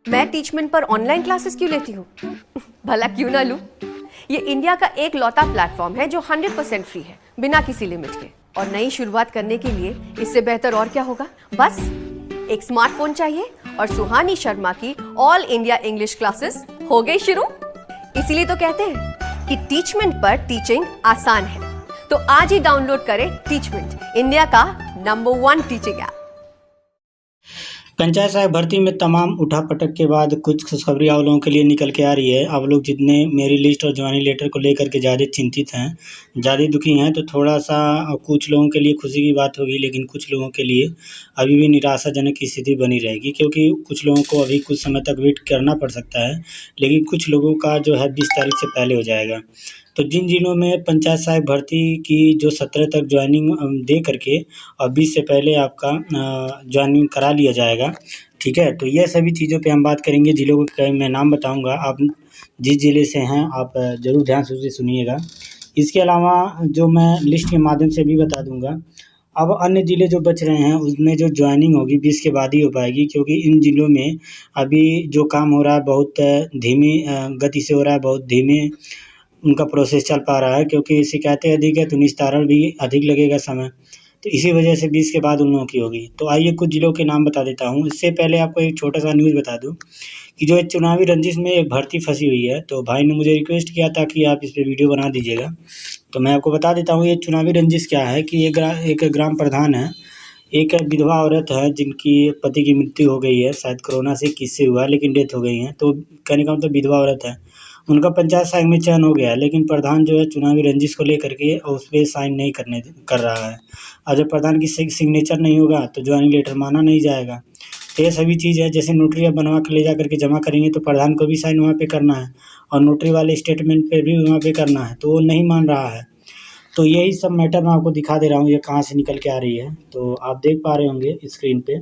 मैं टीचमेंट पर online classes क्यों लेती हूँ? भला क्यों ना लूँ? ये इंडिया का एक लौता प्लेटफॉर्म है जो 100% फ्री है, बिना किसी लिमिट के। और नई शुरुआत करने के लिए इससे बेहतर और क्या होगा? बस एक स्मार्टफोन चाहिए और सुहानी शर्मा की ऑल इंडिया इंग्लिश क्लासेस हो गई शुरू। इसीलिए तो कहते हैं कि टीचमेंट पर टीचिंग आसान है। तो आज ही डाउनलोड करें टीचमेंट, इंडिया का नंबर 1 टीचिंग ऐप। पंचायत सहायक भर्ती में तमाम उठापटक के बाद कुछ खुशखबरी आप लोगों के लिए निकल के आ रही है। आप लोग जितने मेरी लिस्ट और ज्वाइनिंग लेटर को लेकर के ज़्यादा चिंतित हैं, ज़्यादा दुखी हैं, तो थोड़ा सा कुछ लोगों के लिए खुशी की बात होगी, लेकिन कुछ लोगों के लिए अभी भी निराशाजनक स्थिति बनी रहेगी, क्योंकि कुछ लोगों को अभी कुछ समय तक वेट करना पड़ सकता है, लेकिन कुछ लोगों का जो है 20 तारीख से पहले हो जाएगा। तो जिन जिलों में पंचायत सहायक भर्ती की जो 17 तक ज्वाइनिंग दे करके और 20 से पहले आपका ज्वाइनिंग करा लिया जाएगा, ठीक है। तो यह सभी चीज़ों पे हम बात करेंगे। जिलों के मैं नाम बताऊंगा, आप जिस ज़िले से हैं आप ज़रूर ध्यान से उसे सुनिएगा। इसके अलावा जो मैं लिस्ट के माध्यम से भी बता दूंगा। अब अन्य ज़िले जो बच रहे हैं उसमें जो ज्वाइनिंग होगी 20 के बाद ही हो पाएगी, क्योंकि इन ज़िलों में अभी जो काम हो रहा है बहुत धीमी गति से हो रहा है, बहुत धीमे उनका प्रोसेस चल पा रहा है, क्योंकि शिकायतें अधिक है तो निस्तारण भी अधिक लगेगा समय। तो इसी वजह से 20 के बाद उन लोगों की होगी। तो आइए कुछ ज़िलों के नाम बता देता हूँ। इससे पहले आपको एक छोटा-सा न्यूज़ बता दूँ कि जो एक चुनावी रंजिश में एक भर्ती फँसी हुई है, तो भाई ने मुझे रिक्वेस्ट किया था कि आप इस पे वीडियो बना दीजिएगा। तो मैं आपको बता देता हूँ ये चुनावी रंजिश क्या है। कि एक ग्राम प्रधान है, एक विधवा औरत है जिनकी पति की मृत्यु हो गई है, शायद कोरोना से किससे हुआ है, लेकिन डेथ हो गई है। तो कहने का मतलब विधवा औरत है, उनका पंचायत सहायक में चयन हो गया है, लेकिन प्रधान जो है चुनावी रंजिश को लेकर के उस पे साइन नहीं कर रहा है। और जब प्रधान की सिग्नेचर नहीं होगा तो ज्वाइनिंग लेटर माना नहीं जाएगा। तो ये सभी चीज़ है, जैसे नोटरी आप बनवा कर ले जा करके जमा करेंगे तो प्रधान को भी साइन वहाँ पे करना है और नोटरी वाले स्टेटमेंट पे भी वहाँ पे करना है, तो वो नहीं मान रहा है। तो यही सब मैटर मैं आपको दिखा दे रहा हूँ, ये कहाँ से निकल के आ रही है। तो आप देख पा रहे होंगे स्क्रीन पे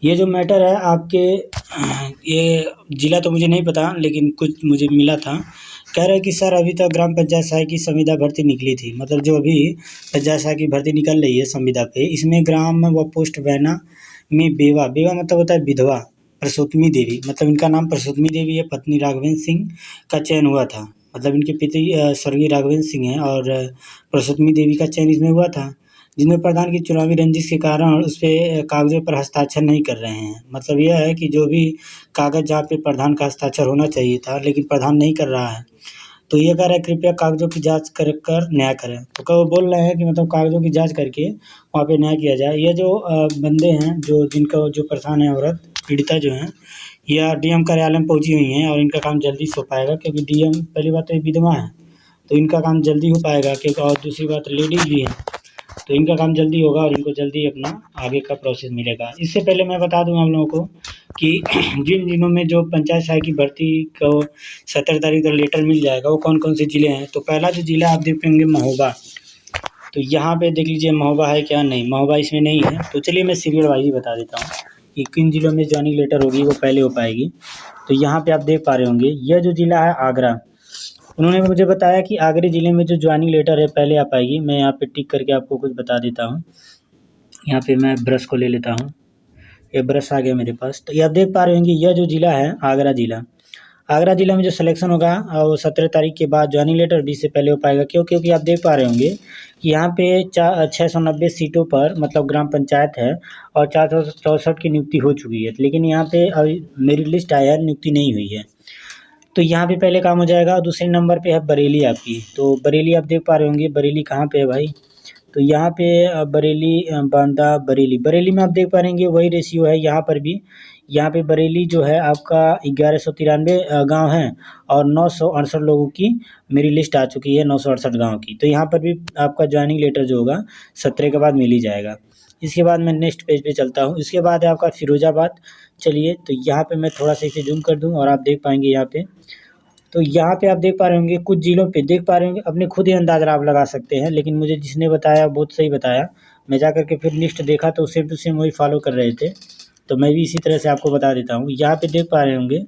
ये जो मैटर है आपके। ये ज़िला तो मुझे नहीं पता, लेकिन कुछ मुझे मिला था। कह रहे हैं कि सर अभी तक ग्राम पंचायत सहायक की संविदा भर्ती निकली थी, मतलब जो अभी पंचायत सहायक की भर्ती निकल रही है संविदा पे, इसमें ग्राम व पोस्ट वैना में बेवा मतलब होता है विधवा परसोत्तमी देवी, मतलब इनका नाम परसोत्तमी देवी है, पत्नी राघवेंद्र सिंह का चयन हुआ था। मतलब इनके पिता स्वर्गीय राघवेंद्र सिंह हैं और परसोत्तमी देवी का चयन इसमें हुआ था, जिनमें प्रधान की चुनावी रंजिश के कारण उस पे कागज़ों पर हस्ताक्षर नहीं कर रहे हैं। मतलब यह है कि जो भी कागज़ जहाँ पे प्रधान का हस्ताक्षर होना चाहिए था, लेकिन प्रधान नहीं कर रहा है, तो ये कह रहा है कृपया कागज़ों की जाँच कर न्याय करें। तो क्या वो बोल रहे हैं कि मतलब कागज़ों की जाँच करके वहाँ पे न्याय किया जाए। ये जो बंदे हैं जो परेशान है, औरत पीड़िता जो हैं, यह डीएम कार्यालय में पहुँची हुई हैं और इनका काम जल्दी से हो पाएगा, क्योंकि डीएम पहली बात तो ये विधवा है, तो इनका काम जल्दी हो पाएगा। क्योंकि और दूसरी बात लेडीज़ भी हैं, तो इनका काम जल्दी होगा और इनको जल्दी अपना आगे का प्रोसेस मिलेगा। इससे पहले मैं बता दूं आप लोगों को कि जिन जिलों में जो पंचायत सहायक की भर्ती को 17 तारीख तक लेटर मिल जाएगा वो कौन कौन से ज़िले हैं। तो पहला जो ज़िला आप देखेंगे महोबा। तो यहाँ पे देख लीजिए महोबा है क्या, नहीं महोबा इसमें नहीं है। तो चलिए मैं सीरियल वाइज ही बता देता हूँ कि किन जिलों में ज्वाइनिंग लेटर होगी वो पहले हो पाएगी। तो यहाँ पे आप देख पा रहे होंगे यह जो ज़िला है आगरा, उन्होंने मुझे बताया कि आगरा ज़िले में जो ज्वाइनिंग लेटर है पहले आ पाएगी। मैं यहाँ पे टिक करके आपको कुछ बता देता हूँ। यहाँ पे मैं ब्रश को ले लेता हूँ, ये ब्रश आ गया मेरे पास। तो ये आप देख पा रहे होंगे यह जो ज़िला है आगरा ज़िला, आगरा ज़िला में जो सिलेक्शन होगा वो 17 तारीख के बाद ज्वाइनिंग लेटर 20 से पहले हो पाएगा। क्योंकि आप देख पा रहे होंगे कि यहाँ पे 690 सीटों पर मतलब ग्राम पंचायत है और 464 की नियुक्ति हो चुकी है, लेकिन यहाँ पे अभी मेरी लिस्ट आया है, नियुक्ति नहीं हुई है। तो यहाँ पे पहले काम हो जाएगा। और दूसरे नंबर पे है बरेली आपकी। तो बरेली आप देख पा रहे होंगे, बरेली कहाँ पे है भाई, तो यहाँ पे बरेली बांदा बरेली में आप देख पा रहेंगे वही रेशियो है यहाँ पर भी। यहाँ पे बरेली जो है आपका 1193 गाँव हैं और 968 लोगों की मेरी लिस्ट आ चुकी है, 968 गाँव की। तो यहाँ पर भी आपका ज्वाइनिंग लेटर जो होगा 17 के बाद मिल ही जाएगा। इसके बाद मैं नेक्स्ट पेज पे चलता हूँ। इसके बाद है आपका फिरोजाबाद। चलिए तो यहाँ पे मैं थोड़ा सा इसे जूम कर दूँ और आप देख पाएंगे यहाँ पे। तो यहाँ पे आप देख पा रहे होंगे कुछ जिलों पे देख पा रहे होंगे, अपने खुद ही अंदाज़ा आप लगा सकते हैं, लेकिन मुझे जिसने बताया बहुत सही बताया। मैं जा करके फिर लिस्ट देखा तो सेम टू सेम वही फॉलो कर रहे थे, तो मैं भी इसी तरह से आपको बता देता हूँ। यहाँ पे देख पा रहे होंगे,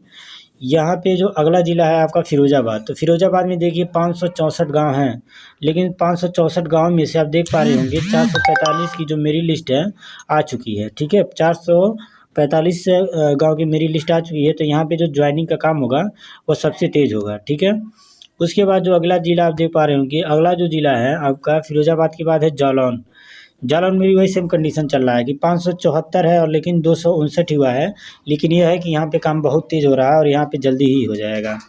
यहाँ पे जो अगला ज़िला है आपका फिरोजाबाद। तो फिरोजाबाद में देखिए 564 गाँव हैं, लेकिन 564 गाँव में से आप देख पा रहे होंगे 445 की जो मेरी लिस्ट है आ चुकी है, ठीक है। 45 गाँव की मेरी लिस्ट आ चुकी है, तो यहाँ पे जो ज्वाइनिंग का काम होगा वो सबसे तेज़ होगा, ठीक है। उसके बाद जो अगला ज़िला आप देख पा रहे होंगे, अगला जो ज़िला है आपका फिरोजाबाद के बाद है जालौन। जालौन में भी वही सेम कंडीशन चल रहा है कि 574 है और लेकिन 259 हुआ है, लेकिन ये है कि यहाँ पे काम बहुत तेज़ हो रहा है और यहाँ पे जल्दी ही हो जाएगा।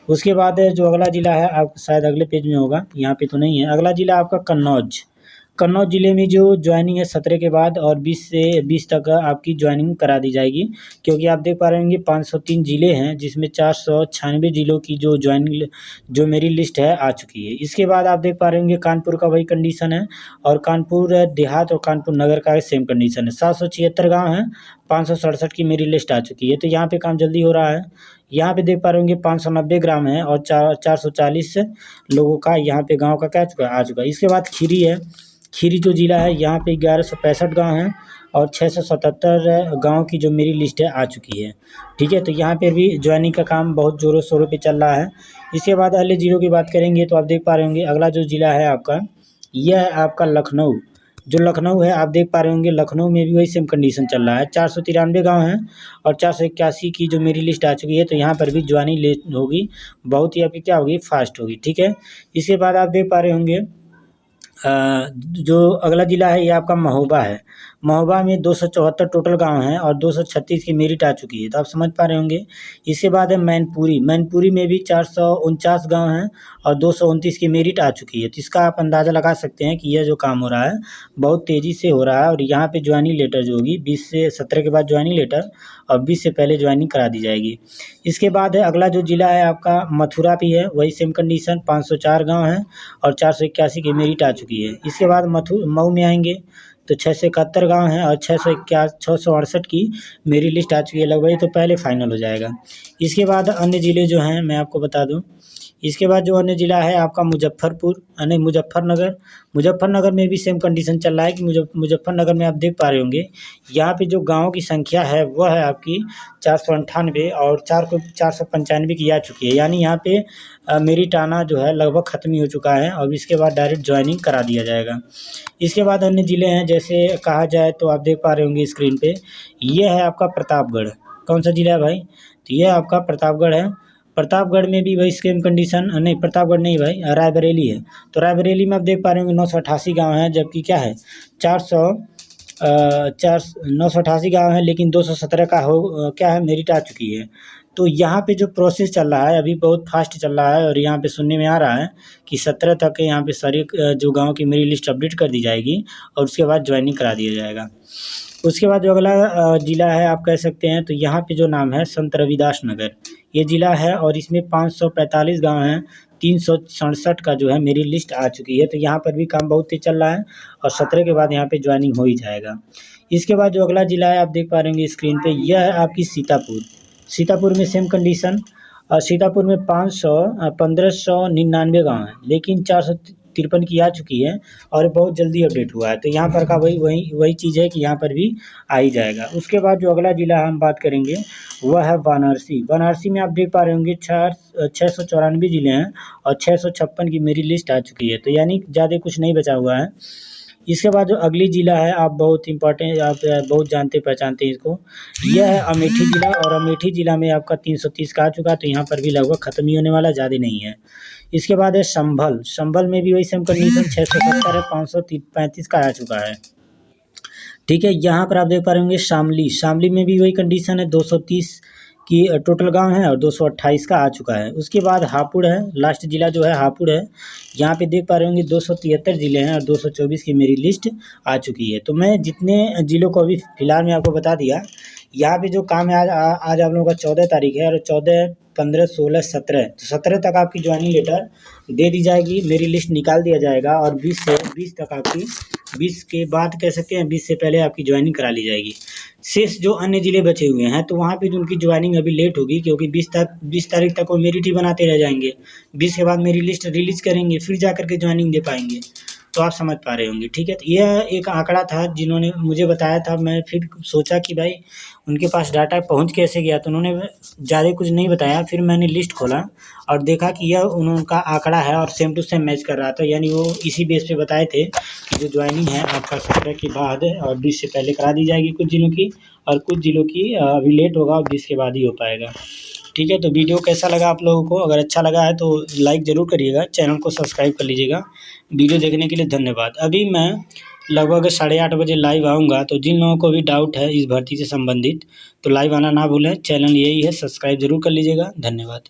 उसके बाद जो अगला ज़िला है आप शायद अगले पेज में होगा, यहाँ पे तो नहीं है। अगला ज़िला आपका कन्नौज। कन्नौज ज़िले में जो ज्वाइनिंग है 17 के बाद और 20 से 20 तक आपकी ज्वाइनिंग करा दी जाएगी, क्योंकि आप देख पा रहे होंगे 503 ज़िले हैं जिसमें 496 ज़िलों की जो ज्वाइनिंग जो मेरी लिस्ट है आ चुकी है। इसके बाद आप देख पा रहे होंगे कानपुर का वही कंडीशन है और कानपुर देहात और कानपुर नगर का सेम कंडीशन है। 776 गाँव हैं, 567 की मेरी लिस्ट आ चुकी है, तो यहाँ पे काम जल्दी हो रहा है। यहाँ पे देख पा रहे होंगे 590 ग्राम है और 440 लोगों का यहाँ पे गाँव का क्या आ चुका है। इसके बाद खीरी है। खीरी जो ज़िला है यहाँ पे 1165 गाँव हैं और 677 गाँव की जो मेरी लिस्ट है आ चुकी है, ठीक है। तो यहाँ पे भी ज्वाइनिंग का काम बहुत ज़ोरों शोरों पे चल रहा है। इसके बाद अगले ज़िलों की बात करेंगे तो आप देख पा रहे होंगे अगला जो ज़िला है आपका, यह है आपका लखनऊ। जो लखनऊ है आप देख पा रहे होंगे लखनऊ में भी वही सेम कंडीशन चल रहा है। 493 गाँव हैं और 481 की जो मेरी लिस्ट आ चुकी है, तो यहाँ पर भी ज्वाइनिंग लेट होगी, बहुत ही आपकी क्या होगी, फास्ट होगी, ठीक है। इसके बाद आप देख पा रहे होंगे जो अगला ज़िला है ये आपका महोबा है। महोबा में 274 टोटल गांव हैं और 236 की मेरिट आ चुकी है, तो आप समझ पा रहे होंगे। इसके बाद है मैनपुरी। मैनपुरी में भी 449 गांव हैं और 229 की मेरिट आ चुकी है, तो इसका आप अंदाज़ा लगा सकते हैं कि यह जो काम हो रहा है बहुत तेज़ी से हो रहा है। और यहाँ पे ज्वाइनिंग लेटर जो होगी 20 से 17 के बाद ज्वाइनिंग लेटर और 20 से पहले ज्वाइनिंग करा दी जाएगी। इसके बाद है अगला जो ज़िला है आपका मथुरा भी है, वही सेम कंडीशन, 504 गाँव हैं और 481 की मेरिट आ चुकी है। इसके बाद मऊ में आएंगे तो 671 गाँव हैं और 668 की मेरी लिस्ट आ चुकी है लगभग, तो पहले फाइनल हो जाएगा। इसके बाद अन्य ज़िले जो हैं मैं आपको बता दूं, इसके बाद जो अन्य ज़िला है आपका मुजफ्फरनगर। मुजफ्फरनगर में भी सेम कंडीशन चल रहा है कि मुजफ्फरनगर में आप देख पा रहे होंगे यहाँ पे जो गाँव की संख्या है वह है आपकी 498 और 495 की आ चुकी है, यानी यहाँ पे मेरिट आना जो है लगभग ख़त्म ही हो चुका है। और इसके बाद डायरेक्ट ज्वाइनिंग करा दिया जाएगा। इसके बाद अन्य ज़िले हैं, जैसे कहा जाए तो आप देख पा रहे होंगे स्क्रीन पे, ये है आपका प्रतापगढ़। कौन सा ज़िला है भाई? तो ये आपका प्रतापगढ़ है। प्रतापगढ़ में भी वही सेम कंडीशन, नहीं प्रतापगढ़ नहीं भाई, रायबरेली है। तो रायबरेली में आप देख पा रहे होंगे 988 गाँव हैं, जबकि क्या है 988 गाँव है, लेकिन 217 का क्या है मेरिट आ चुकी है। तो यहाँ पे जो प्रोसेस चल रहा है अभी बहुत फास्ट चल रहा है और यहाँ पे सुनने में आ रहा है कि 17 तक यहाँ पे सारी जो गांव की मेरी लिस्ट अपडेट कर दी जाएगी और उसके बाद ज्वाइनिंग करा दिया जाएगा। उसके बाद जो अगला ज़िला है आप कह सकते हैं, तो यहाँ पे जो नाम है संत रविदास नगर, ये ज़िला है और इसमें 545 गाँव हैं, 367 का जो है मेरी लिस्ट आ चुकी है। तो यहाँ पर भी काम बहुत तेज चल रहा है और 17 के बाद यहाँ पे ज्वाइनिंग हो ही जाएगा। इसके बाद जो अगला ज़िला है आप देख पा रहे होंगे स्क्रीन पे, यह है आपकी सीतापुर। सीतापुर में सेम कंडीशन और सीतापुर में 1599 गाँव हैं, लेकिन 453 की आ चुकी है और बहुत जल्दी अपडेट हुआ है। तो यहाँ पर का वही चीज़ है कि यहाँ पर भी आ ही जाएगा। उसके बाद जो अगला ज़िला हम बात करेंगे वह है वाराणसी। वाराणसी में आप देख पा रहे होंगे 694 ज़िले हैं और 656 की मेरी लिस्ट आ चुकी है, तो यानी ज़्यादा कुछ नहीं बचा हुआ है। इसके बाद जो अगली ज़िला है आप बहुत इम्पोर्टेंट, आप बहुत जानते पहचानते हैं इसको, यह है अमेठी ज़िला और अमेठी ज़िला में आपका 330 का आ चुका है, तो यहाँ पर भी लगभग ख़त्म ही होने वाला, ज़्यादा नहीं है। इसके बाद है संभल। संभल में भी वही सेम कंडीशन 670 है, 535 का आ चुका है, ठीक है। यहाँ पर आप देख पा रहे होंगे शामली। शामली में भी वही कंडीशन है, 230 की टोटल गांव है और 228 का आ चुका है। उसके बाद हापुड़ है, लास्ट ज़िला जो है हापुड़ है। यहाँ पे देख पा रहे होंगे 273 ज़िले हैं और 224 की मेरी लिस्ट आ चुकी है। तो मैं जितने ज़िलों को अभी फ़िलहाल में आपको बता दिया। यहाँ पे जो काम है आज आप लोगों का 14 तारीख है और 14, 15, 16, 17, तो 17 तक आपकी ज्वाइनिंग लेटर दे दी जाएगी, मेरी लिस्ट निकाल दिया जाएगा और 20 से 20 तक आपकी, 20 के बाद कह सकते हैं 20 से पहले आपकी ज्वाइनिंग करा ली जाएगी। शेष जो अन्य ज़िले बचे हुए हैं तो वहाँ पे जो उनकी ज्वाइनिंग अभी लेट होगी, क्योंकि 20 तारीख तक वो मेरिट ही बनाते रह जाएंगे। 20 के बाद मेरी लिस्ट रिलीज़ करेंगे, फिर जा कर के ज्वाइनिंग दे पाएंगे। तो आप समझ पा रहे होंगे, ठीक है। तो यह एक आंकड़ा था जिन्होंने मुझे बताया था, मैं फिर सोचा कि भाई उनके पास डाटा पहुंच कैसे गया, तो उन्होंने ज़्यादा कुछ नहीं बताया। फिर मैंने लिस्ट खोला और देखा कि यह उनका आंकड़ा है और सेम टू सेम मैच कर रहा था, यानी वो इसी बेस पे बताए थे कि जो ज्वाइनिंग है आपका 17 के बाद और 20 से पहले करा दी जाएगी कुछ जिलों की, और कुछ जिलों की अभी लेट होगा और 20 के बाद ही हो पाएगा, ठीक है। तो वीडियो कैसा लगा आप लोगों को? अगर अच्छा लगा है तो लाइक ज़रूर करिएगा, चैनल को सब्सक्राइब कर लीजिएगा। वीडियो देखने के लिए धन्यवाद। अभी मैं लगभग 8:30 बजे लाइव आऊँगा, तो जिन लोगों को भी डाउट है इस भर्ती से संबंधित तो लाइव आना ना भूलें। चैनल यही है, सब्सक्राइब ज़रूर कर लीजिएगा। धन्यवाद।